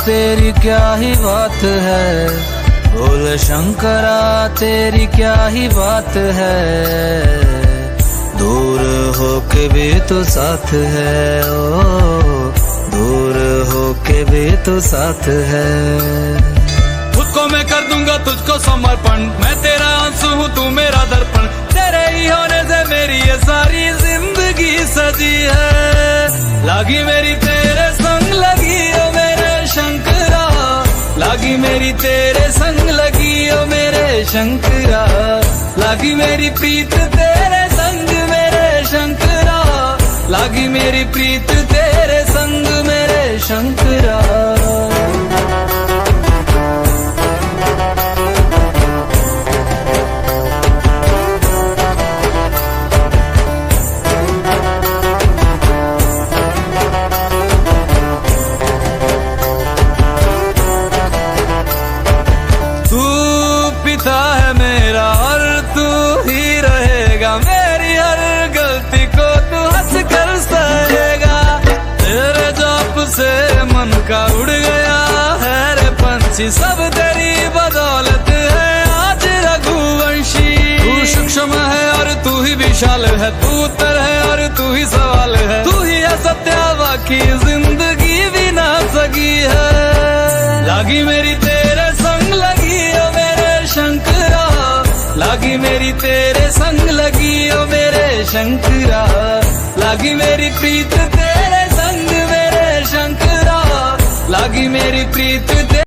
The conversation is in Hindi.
तेरी क्या ही बात है, बोल शंकरा तेरी क्या ही बात है। दूर होके भी तो साथ है, ओ दूर होके भी तो साथ है। खुद को मैं कर दूंगा तुझको समर्पण, मैं तेरा आंसू हूँ तू मेरा दर्पण। तेरे ही होने से मेरी ये सारी जिंदगी सजी है। लागी मेरी तेरे संग लगी ओ मेरे शंकरा, लागी मेरी तेरे संग लगी ओ मेरे शंकरा। लागी मेरी प्रीत तेरे संग मेरे शंकरा, लागी मेरी प्रीत तेरे संग मेरे शंकरा। पिता है मेरा और तू ही रहेगा, मेरी हर गलती को तू हंस कर सहेगा। तेरे जाप से मन का उड़ गया है रे पंछी, सब तेरी बदौलत है आज रघुवंशी। तू सूक्ष्म है और तू ही विशाल है, तू उत्तर है और तू ही सवाल है। तू ही है सत्य बाकी जिंदगी भी ना सकी है। लागी मेरी तेरे संग लगी ओ मेरे शंकरा, लागी मेरी तेरे संग लगी ओ मेरे शंकरा। लागी मेरी प्रीत तेरे संग मेरे शंकरा, लागी मेरी प्रीत